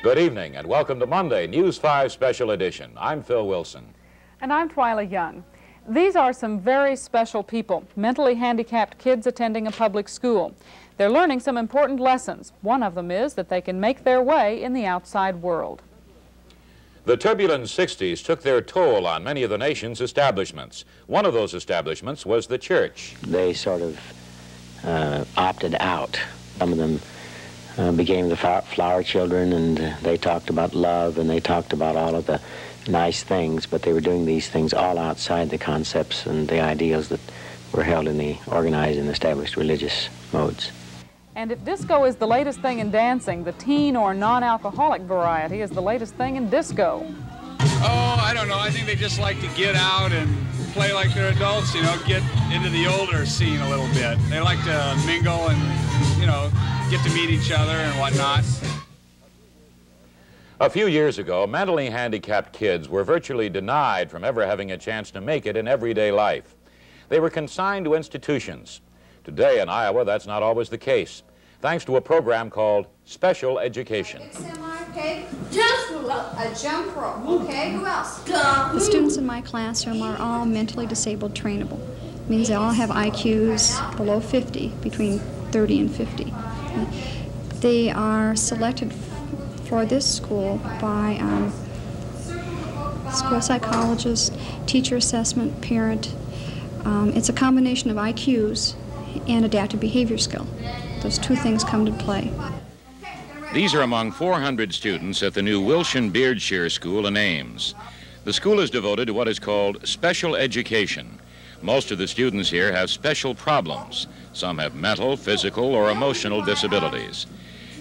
Good evening and welcome to Monday, News 5 Special Edition. I'm Phil Wilson. And I'm Twyla Young. These are some very special people, mentally handicapped kids attending a public school. They're learning some important lessons. One of them is that they can make their way in the outside world. The turbulent 60s took their toll on many of the nation's establishments. One of those establishments was the church. They sort of opted out. Some of them became the flower children, and they talked about love, and they talked about all of the nice things, but they were doing these things all outside the concepts and the ideals that were held in the organized and established religious modes. And if disco is the latest thing in dancing, the teen or non-alcoholic variety is the latest thing in disco. Oh, I don't know. I think they just like to get out and play like they're adults, you know, get into the older scene a little bit. They like to mingle and, you know, get to meet each other and whatnot. A few years ago, mentally handicapped kids were virtually denied from ever having a chance to make it in everyday life. They were consigned to institutions. Today in Iowa, that's not always the case, thanks to a program called Special Education. Okay, just a jump rope. Okay, who else? The students in my classroom are all mentally disabled trainable. It means they all have IQs below 50, between 30 and 50. They are selected for this school by school psychologists, teacher assessment, parent. It's a combination of IQs and adaptive behavior skill. Those two things come to play. These are among 400 students at the new Wilson Beard Shear School in Ames. The school is devoted to what is called special education. Most of the students here have special problems. Some have mental, physical, or emotional disabilities.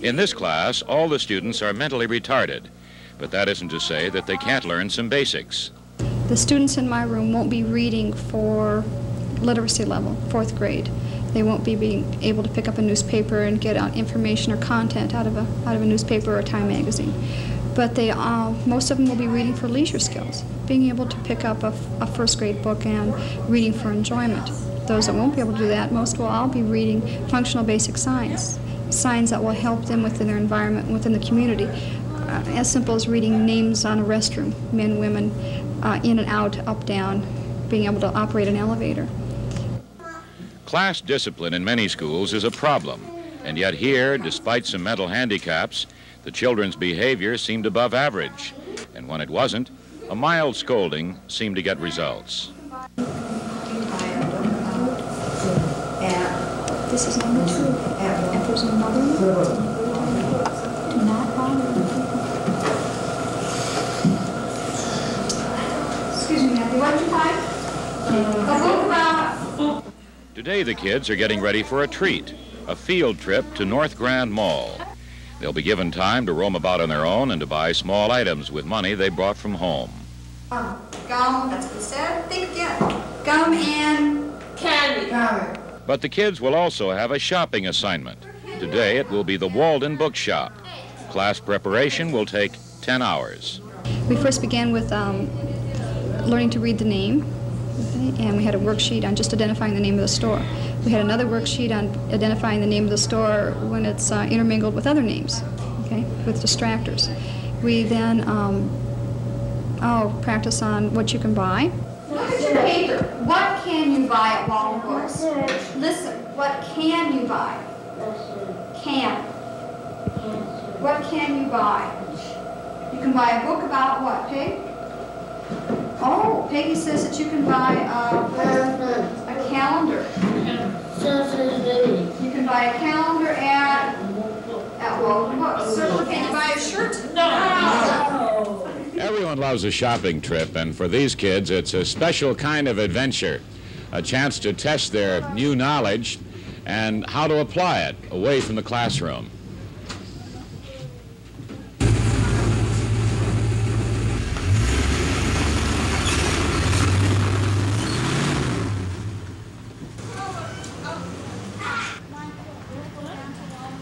In this class, all the students are mentally retarded, but that isn't to say that they can't learn some basics. The students in my room won't be reading for literacy level, 4th grade. They won't be being able to pick up a newspaper and get out information or content out of a newspaper or a Time magazine. But most of them will be reading for leisure skills, being able to pick up a 1st grade book and reading for enjoyment. Those that won't be able to do that, most will all be reading functional basic science, signs that will help them within their environment, within the community. As simple as reading names on a restroom, men, women, in and out, up, down, being able to operate an elevator. Class discipline in many schools is a problem, and yet here, despite some mental handicaps, the children's behavior seemed above average, and when it wasn't, a mild scolding seemed to get results. This is number 2. If there's another do not bother. Excuse me, Matthew, what did you find? A book about... Today the kids are getting ready for a treat, a field trip to North Grand Mall. They'll be given time to roam about on their own and to buy small items with money they brought from home. Gum, that's what he said. Think again. Gum and... candy. Gum. But the kids will also have a shopping assignment. Today it will be the Walden Bookshop. Class preparation will take 10 hours. We first began with learning to read the name, and we had a worksheet on just identifying the name of the store. We had another worksheet on identifying the name of the store when it's intermingled with other names, okay, with distractors. We then practice on what you can buy. Look at your paper. What can you buy at Walden Books? Listen, what can you buy? Can. What can you buy? You can buy a book about what, Peg? Oh, Peggy says that you can buy a calendar. You can buy a calendar at Walden Books. Can you buy a shirt? No. Everyone loves a shopping trip, and for these kids, it's a special kind of adventure, a chance to test their new knowledge and how to apply it away from the classroom.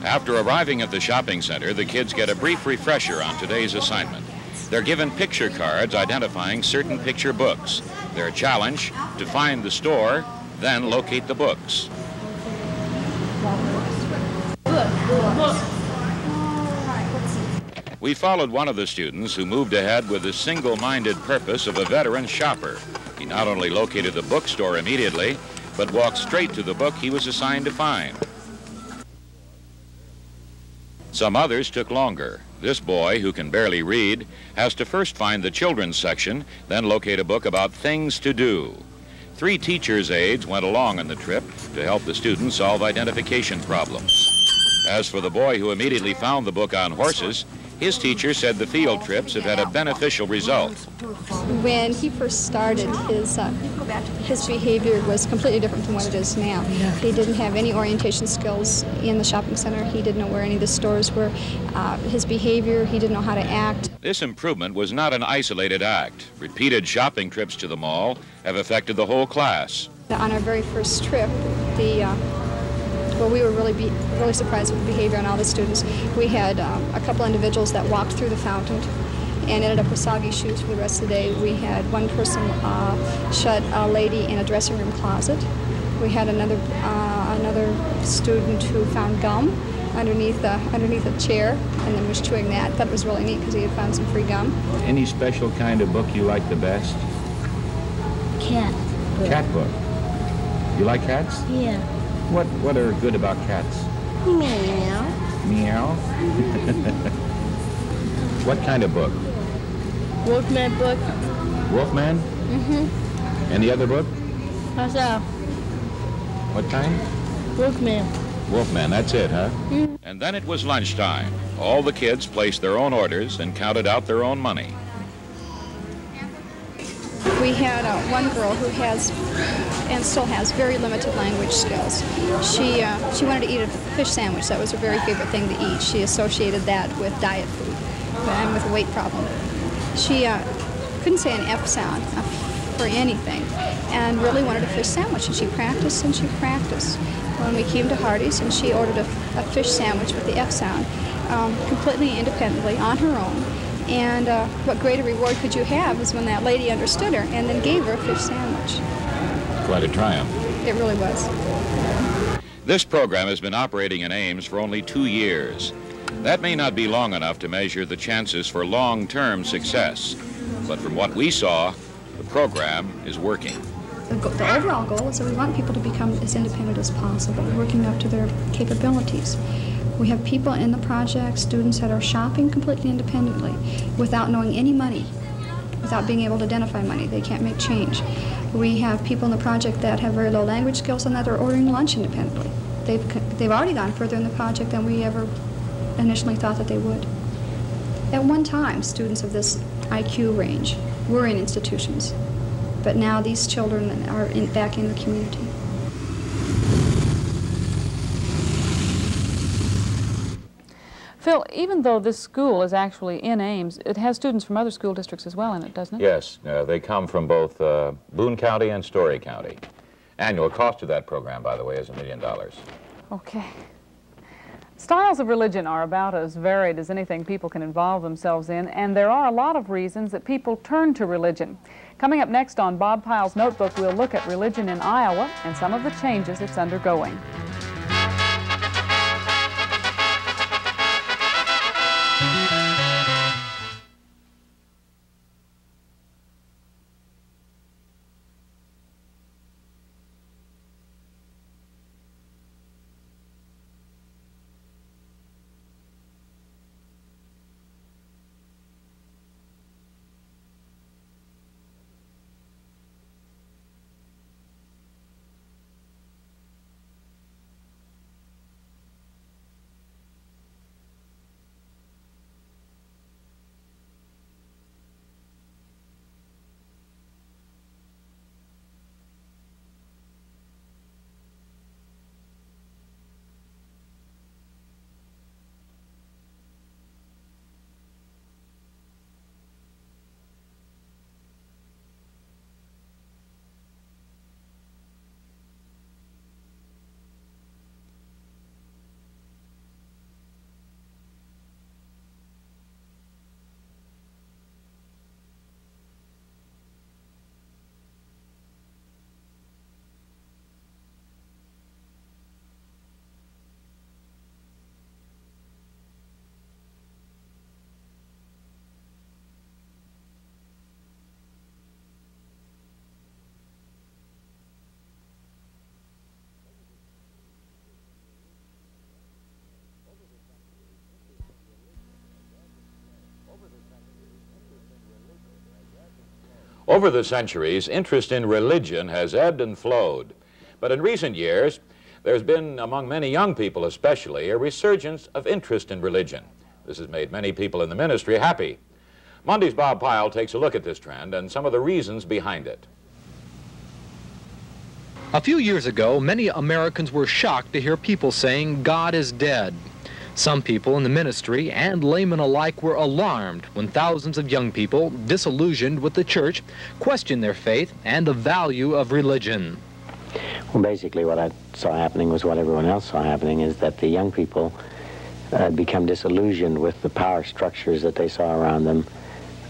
After arriving at the shopping center, the kids get a brief refresher on today's assignment. They're given picture cards identifying certain picture books. Their challenge, to find the store, then locate the books. We followed one of the students who moved ahead with the single-minded purpose of a veteran shopper. He not only located the bookstore immediately, but walked straight to the book he was assigned to find. Some others took longer. This boy, who can barely read, has to first find the children's section, then locate a book about things to do. 3 teachers' aides went along on the trip to help the students solve identification problems. As for the boy who immediately found the book on horses, his teacher said the field trips have had a beneficial result. When he first started, his behavior was completely different from what it is now. He didn't have any orientation skills in the shopping center. He didn't know where any of the stores were. His behavior, he didn't know how to act. This improvement was not an isolated act. Repeated shopping trips to the mall have affected the whole class. On our very first trip, we were really surprised with the behavior on all the students. We had a couple individuals that walked through the fountain and ended up with soggy shoes for the rest of the day. We had one person shut a lady in a dressing room closet. We had another student who found gum underneath a chair and then was chewing that. Thought it was really neat because he had found some free gum. Any special kind of book you like the best? Cat book. Cat book. You like cats? Yeah. What are good about cats? Meow. Meow? What kind of book? Wolfman book. Wolfman? Mm-hmm. And the other book? How's that? What kind? Wolfman. Wolfman, that's it, huh? Mm. And then it was lunchtime. All the kids placed their own orders and counted out their own money. We had one girl who has, and still has, very limited language skills. She wanted to eat a fish sandwich. That was her very favorite thing to eat. She associated that with diet food and with a weight problem. She couldn't say an F sound for anything and really wanted a fish sandwich, and she practiced and she practiced. When we came to Hardee's and she ordered a fish sandwich with the F sound completely independently on her own. And what greater reward could you have is when that lady understood her and then gave her a fish sandwich. Quite a triumph. It really was. This program has been operating in Ames for only 2 years. That may not be long enough to measure the chances for long-term success. But from what we saw, the program is working. The overall goal is that we want people to become as independent as possible, working up to their capabilities. We have people in the project, students that are shopping completely independently without knowing any money, without being able to identify money. They can't make change. We have people in the project that have very low language skills and that are ordering lunch independently. They've already gone further in the project than we ever initially thought that they would. At one time, students of this IQ range were in institutions, but now these children are back in the community. Phil, even though this school is actually in Ames, it has students from other school districts as well in it, doesn't it? Yes, they come from both Boone County and Story County. Annual cost of that program, by the way, is $1 million. Okay. Styles of religion are about as varied as anything people can involve themselves in, and there are a lot of reasons that people turn to religion. Coming up next on Bob Pyle's Notebook, we'll look at religion in Iowa and some of the changes it's undergoing. Over the centuries, interest in religion has ebbed and flowed. But in recent years, there's been, among many young people especially, a resurgence of interest in religion. This has made many people in the ministry happy. Monday's Bob Pyle takes a look at this trend and some of the reasons behind it. A few years ago, many Americans were shocked to hear people saying God is dead. Some people in the ministry and laymen alike were alarmed when thousands of young people, disillusioned with the church, questioned their faith and the value of religion. Well, basically what I saw happening was what everyone else saw happening, is that the young people had become disillusioned with the power structures that they saw around them.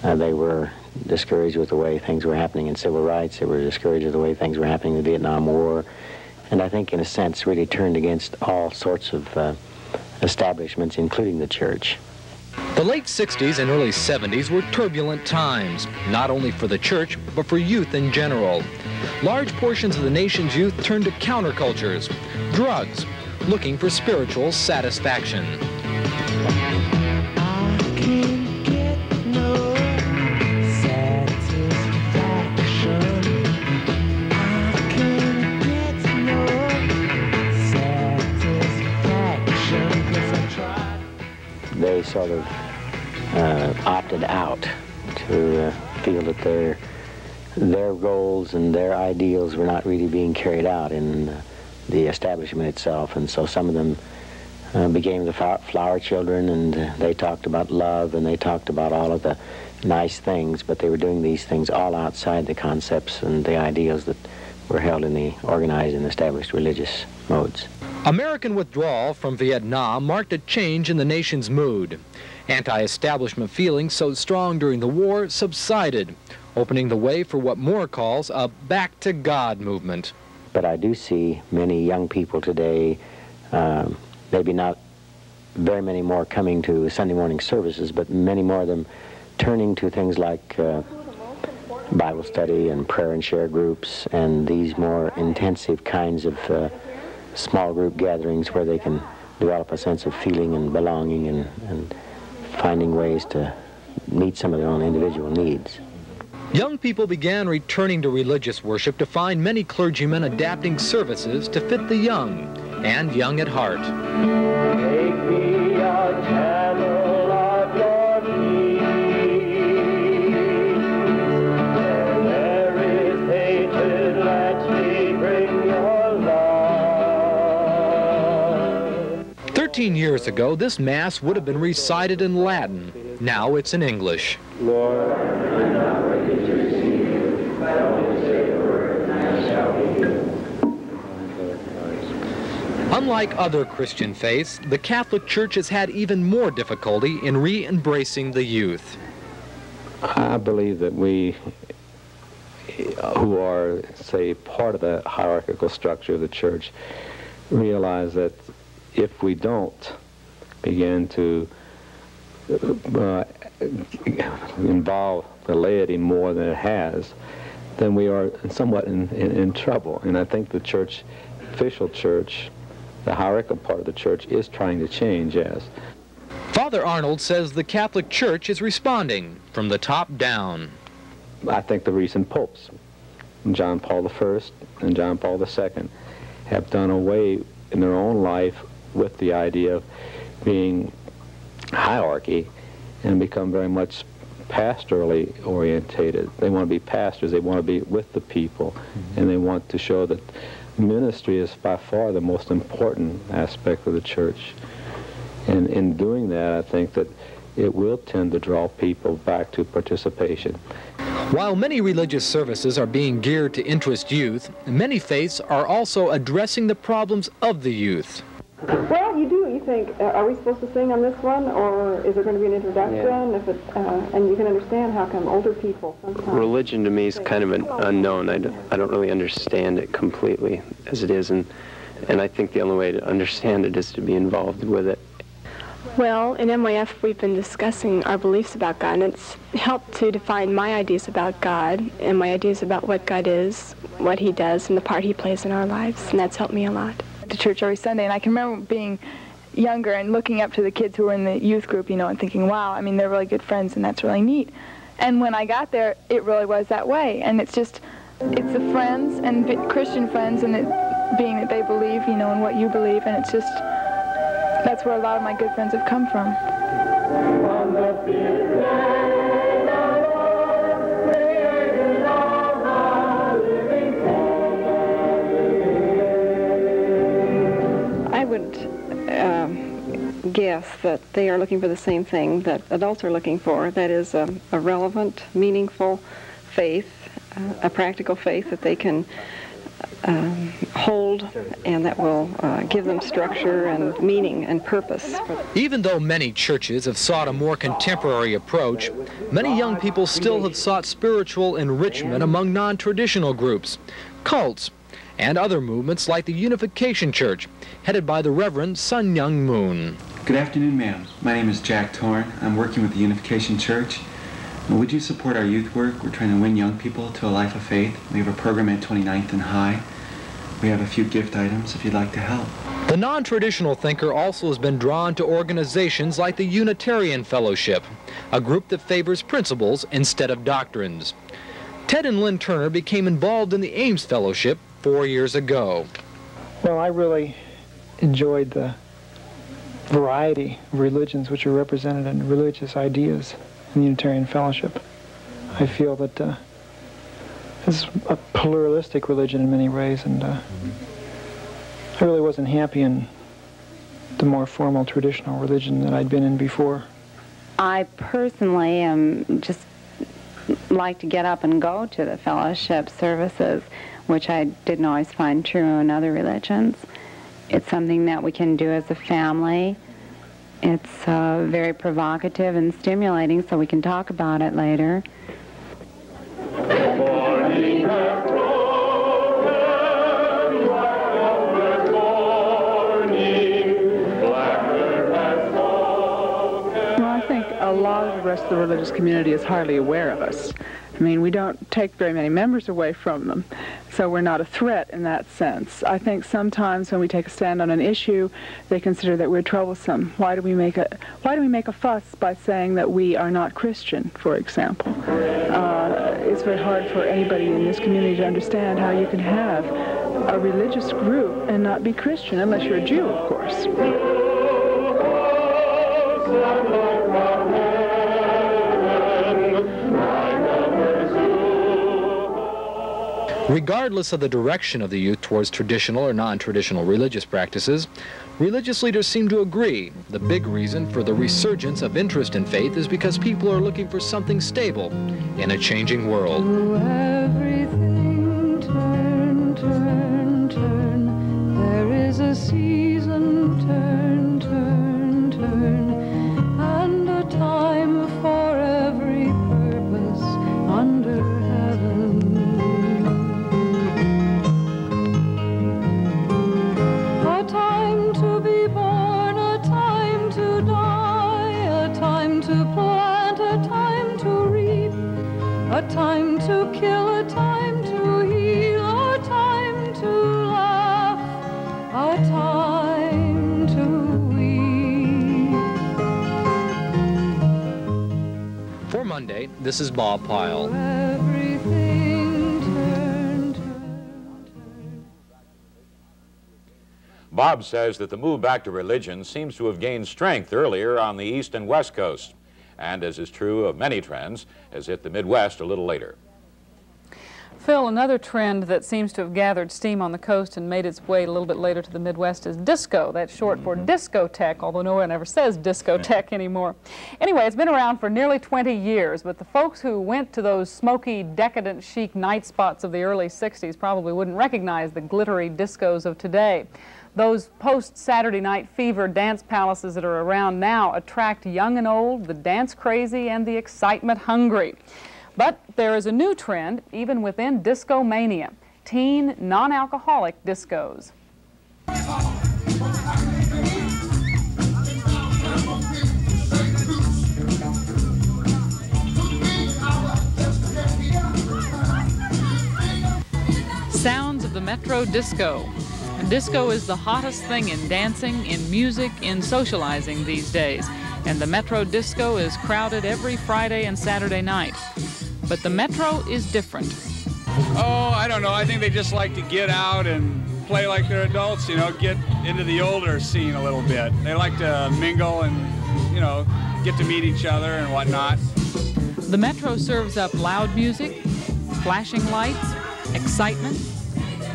They were discouraged with the way things were happening in civil rights. They were discouraged with the way things were happening in the Vietnam War. And I think, in a sense, really turned against all sorts of establishments, including the church. The late 60s and early 70s were turbulent times, not only for the church, but for youth in general. Large portions of the nation's youth turned to countercultures, drugs, looking for spiritual satisfaction. They sort of opted out to feel that their goals and their ideals were not really being carried out in the establishment itself, and so some of them became the flower children, and they talked about love and they talked about all of the nice things, but they were doing these things all outside the concepts and the ideals that were held in the organized and established religious modes. American withdrawal from Vietnam marked a change in the nation's mood. Anti-establishment feelings so strong during the war subsided, opening the way for what Moore calls a back-to-God movement. But I do see many young people today, maybe not very many more coming to Sunday morning services, but many more of them turning to things like Bible study and prayer and share groups and these more intensive kinds of small group gatherings where they can develop a sense of feeling and belonging and finding ways to meet some of their own individual needs. Young people began returning to religious worship to find many clergymen adapting services to fit the young and young at heart. Make me a channel of your peace. Where there is hatred, let me bring your love. 13 years ago, this Mass would have been recited in Latin. Now it's in English. Lord, unlike other Christian faiths, the Catholic Church has had even more difficulty in re-embracing the youth. I believe that we, who are, say, part of the hierarchical structure of the church, realize that if we don't begin to involve the laity more than it has, then we are somewhat in trouble. And I think the church, official church, the hierarchical part of the church is trying to change, yes. Father Arnold says the Catholic Church is responding from the top down. I think the recent popes, John Paul I and John Paul II, have done away in their own life with the idea of being hierarchy and become very much pastorally orientated. They want to be pastors, they want to be with the people, and they want to show that ministry is by far the most important aspect of the church. And in doing that, I think that it will tend to draw people back to participation. While many religious services are being geared to interest youth, many faiths are also addressing the problems of the youth. Well, you do. You think, are we supposed to sing on this one, or is there going to be an introduction? Yeah. If it, and you can understand how come older people sometimes... Religion to me is kind of an unknown. I don't really understand it completely as it is, and I think the only way to understand it is to be involved with it. Well, in MYF we've been discussing our beliefs about God, and it's helped to define my ideas about God and my ideas about what God is, what He does, and the part He plays in our lives, and that's helped me a lot. To church every Sunday, and I can remember being younger and looking up to the kids who were in the youth group, you know, and thinking, wow, I mean, they're really good friends, and that's really neat. And when I got there, it really was that way. And it's just, it's the friends and Christian friends, and it being that they believe, you know, in what you believe, and it's just, that's where a lot of my good friends have come from. I would guess that they are looking for the same thing that adults are looking for. That is a relevant, meaningful faith, a practical faith that they can hold, and that will give them structure and meaning and purpose. Even though many churches have sought a more contemporary approach, many young people still have sought spiritual enrichment among non-traditional groups, cults, and other movements like the Unification Church, headed by the Reverend Sun Young Moon. Good afternoon, ma'am. My name is Jack Torn. I'm working with the Unification Church. Would you support our youth work? We're trying to win young people to a life of faith. We have a program at 29th and High. We have a few gift items if you'd like to help. The non-traditional thinker also has been drawn to organizations like the Unitarian Fellowship, a group that favors principles instead of doctrines. Ted and Lynn Turner became involved in the Ames Fellowship 4 years ago. Well, I really enjoyed the variety of religions which are represented in religious ideas in the Unitarian Fellowship. I feel that it's a pluralistic religion in many ways, and I really wasn't happy in the more formal traditional religion that I'd been in before. I personally am just like to get up and go to the fellowship services, which I didn't always find true in other religions. It's something that we can do as a family. It's very provocative and stimulating, so we can talk about it later. A lot of the rest of the religious community is hardly aware of us. I mean, we don't take very many members away from them, so we're not a threat in that sense. I think sometimes when we take a stand on an issue, they consider that we're troublesome. Why do we make a fuss by saying that we are not Christian, for example? It's very hard for anybody in this community to understand how you can have a religious group and not be Christian, unless you're a Jew, of course. Regardless of the direction of the youth towards traditional or non-traditional religious practices, religious leaders seem to agree the big reason for the resurgence of interest in faith is because people are looking for something stable in a changing world. Everything turn, turn, turn. There is a season, turn, turn, turn, and a time for every purpose under heaven. A time to be born, a time to die, a time to plant, a time to reap, a time to kill, a time to heal, a time to laugh, a time to weep. For Monday, this is Bob Pyle. Everything turn, Bob says that the move back to religion seems to have gained strength earlier on the East and West Coast, and as is true of many trends, has hit the Midwest a little later. Phil, another trend that seems to have gathered steam on the coast and made its way a little bit later to the Midwest is disco. That's short for discotheque, although no one ever says discotheque anymore. Anyway, it's been around for nearly 20 years, but the folks who went to those smoky, decadent, chic night spots of the early 60s probably wouldn't recognize the glittery discos of today. Those post-Saturday Night Fever dance palaces that are around now attract young and old, the dance crazy, and the excitement hungry. But there is a new trend, even within disco mania: teen, non-alcoholic discos. Sounds of the Metro Disco. Disco is the hottest thing in dancing, in music, in socializing these days. and the Metro Disco is crowded every Friday and Saturday night. But the Metro is different. Oh, I don't know. I think they just like to get out and play like they're adults, you know, get into the older scene a little bit. They like to mingle and, you know, get to meet each other and whatnot. The Metro serves up loud music, flashing lights, excitement,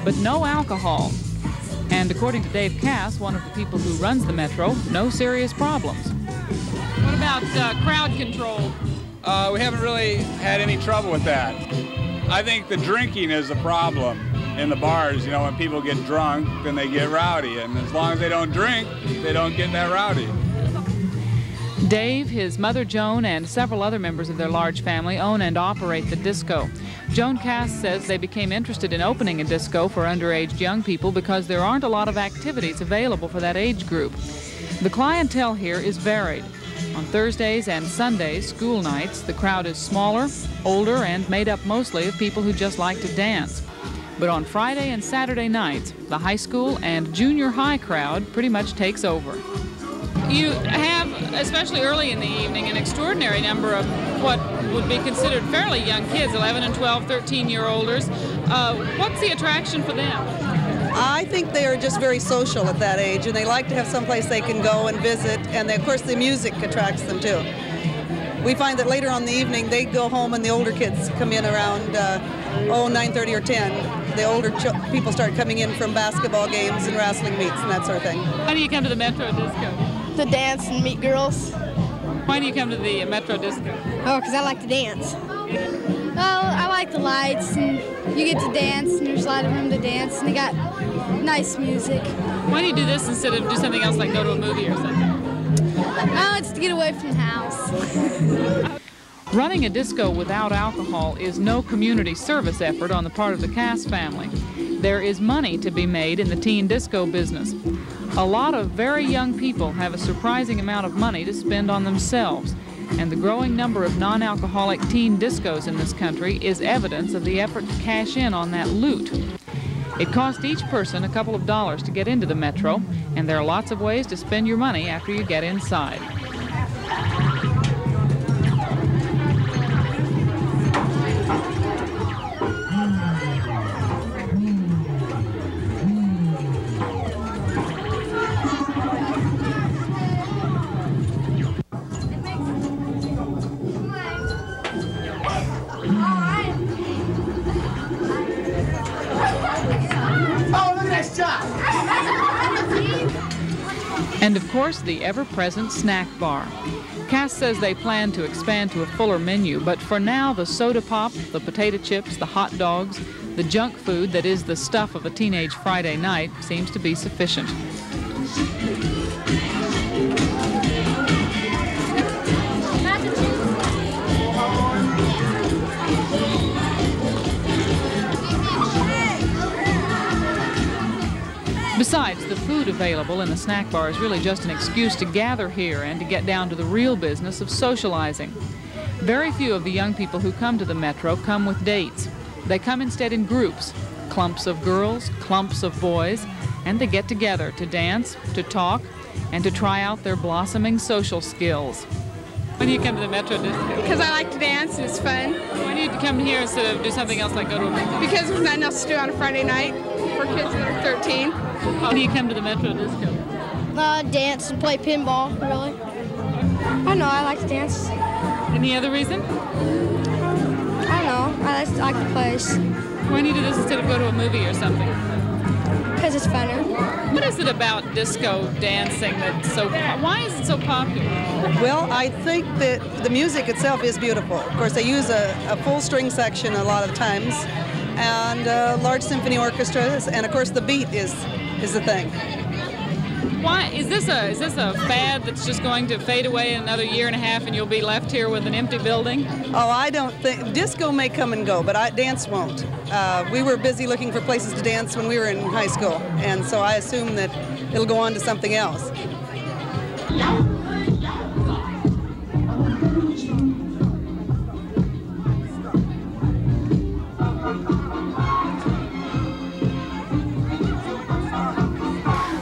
but no alcohol. And according to Dave Cass, one of the people who runs the Metro, no serious problems. What about crowd control? We haven't really had any trouble with that. I think the drinking is the problem in the bars. You know, when people get drunk, then they get rowdy. And as long as they don't drink, they don't get that rowdy. Dave, his mother Joan, and several other members of their large family own and operate the disco. Joan Cass says they became interested in opening a disco for underage young people because there aren't a lot of activities available for that age group. The clientele here is varied. On Thursdays and Sundays, school nights, the crowd is smaller, older, and made up mostly of people who just like to dance. But on Friday and Saturday nights, the high school and junior high crowd pretty much takes over. You have, especially early in the evening, an extraordinary number of what would be considered fairly young kids, 11 and 12, 13-year-olders. What's the attraction for them? I think they are just very social at that age, and they like to have someplace they can go and visit, and of course the music attracts them too. We find that later on in the evening they go home and the older kids come in around 9:30 or 10. The older people start coming in from basketball games and wrestling meets and that sort of thing. How do you come to the Metro Disco? To dance and meet girls. Why do you come to the Metro Disco? Oh, because I like to dance. Well, I like the lights, and you get to dance, and there's a lot of room to dance, and they got nice music. Why do you do this instead of do something else like go to a movie or something? Oh, it's to get away from the house. Running a disco without alcohol is no community service effort on the part of the Cass family. There is money to be made in the teen disco business. A lot of very young people have a surprising amount of money to spend on themselves, and the growing number of non-alcoholic teen discos in this country is evidence of the effort to cash in on that loot. It costs each person a couple of dollars to get into the Metro, and there are lots of ways to spend your money after you get inside. And of course, the ever-present snack bar. Cass says they plan to expand to a fuller menu, but for now, the soda pop, the potato chips, the hot dogs, the junk food that is the stuff of a teenage Friday night seems to be sufficient. Besides, the food available in the snack bar is really just an excuse to gather here and to get down to the real business of socializing. Very few of the young people who come to the Metro come with dates. They come instead in groups, clumps of girls, clumps of boys, and they get together to dance, to talk, and to try out their blossoming social skills. Why do you come to the Metro Disco? Because I like to dance and it's fun. Why do you come here instead of do something else like go to a movie? Because there's nothing else to do on a Friday night for kids that are 13. How do you come to the Metro Disco? Dance and play pinball, really. I don't know, I like to dance. Any other reason? I don't know, I just like the place. Why do you do this instead of go to a movie or something? Because it's funner. What is it about disco dancing that's so, why is it so popular? Well, I think that the music itself is beautiful. Of course, they use a full string section a lot of times, and large symphony orchestras, and of course the beat is the thing. Why is this a fad that's just going to fade away in another year and a half and you'll be left here with an empty building? Oh, I don't think, disco may come and go, but dance won't. We were busy looking for places to dance when we were in high school, and so I assume that it'll go on to something else.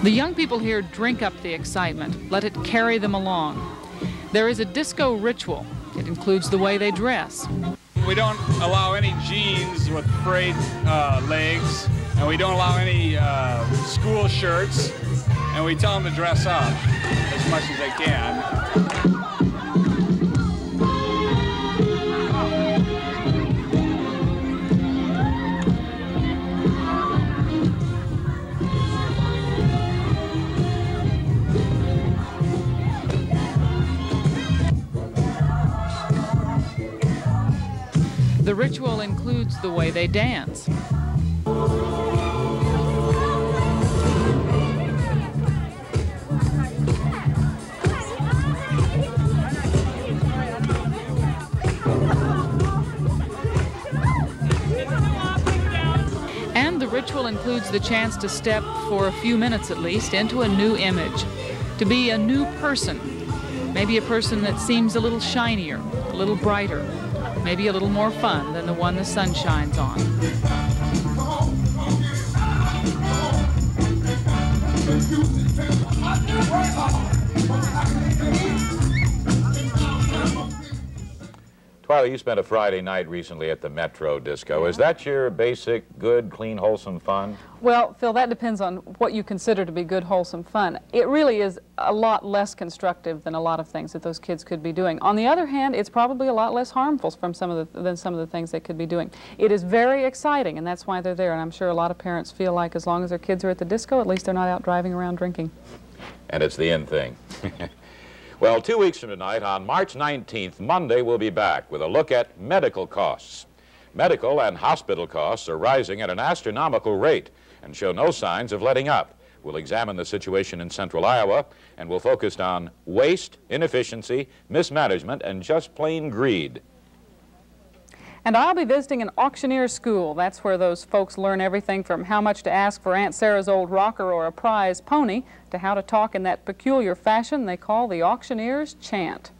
The young people here drink up the excitement, let it carry them along. There is a disco ritual. It includes the way they dress. We don't allow any jeans with frayed legs, and we don't allow any school shirts, and we tell them to dress up as much as they can. The ritual includes the way they dance. And the ritual includes the chance to step, for a few minutes at least, into a new image, to be a new person, maybe a person that seems a little shinier, a little brighter, maybe a little more fun than the one the sun shines on. Twyla, you spent a Friday night recently at the Metro Disco. Is that your basic, good, clean, wholesome fun? Well, Phil, that depends on what you consider to be good, wholesome fun. It really is a lot less constructive than a lot of things that those kids could be doing. On the other hand, it's probably a lot less harmful than some of the things they could be doing. It is very exciting, and that's why they're there. And I'm sure a lot of parents feel like as long as their kids are at the disco, at least they're not out driving around drinking. And it's the in thing. Well, 2 weeks from tonight, on March 19th, Monday, we'll be back with a look at medical costs. Medical and hospital costs are rising at an astronomical rate and show no signs of letting up. We'll examine the situation in central Iowa, and we'll focus on waste, inefficiency, mismanagement, and just plain greed. And I'll be visiting an auctioneer school. That's where those folks learn everything from how much to ask for Aunt Sarah's old rocker or a prize pony to how to talk in that peculiar fashion they call the auctioneer's chant.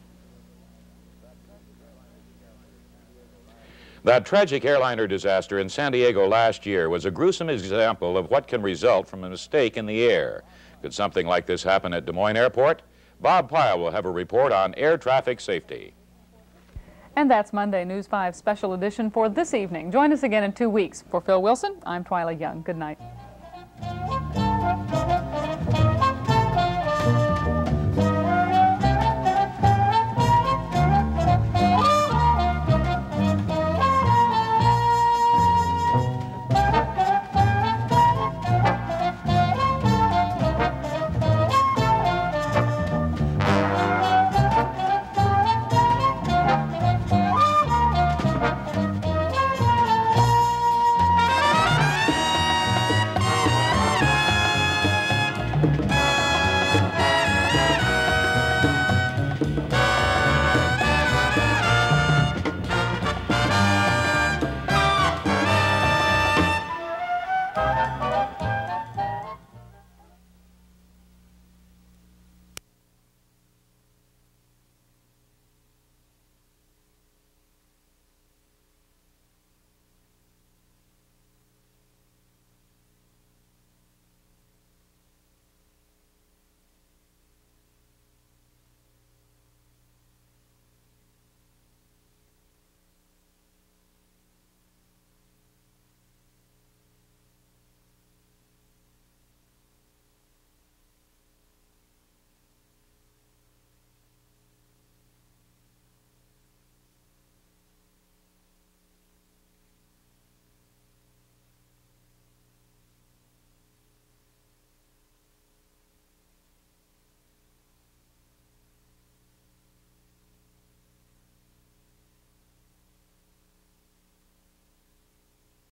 That tragic airliner disaster in San Diego last year was a gruesome example of what can result from a mistake in the air. Could something like this happen at Des Moines Airport? Bob Pyle will have a report on air traffic safety. And that's Monday News 5 special edition for this evening. Join us again in 2 weeks. For Phil Wilson, I'm Twyla Young. Good night.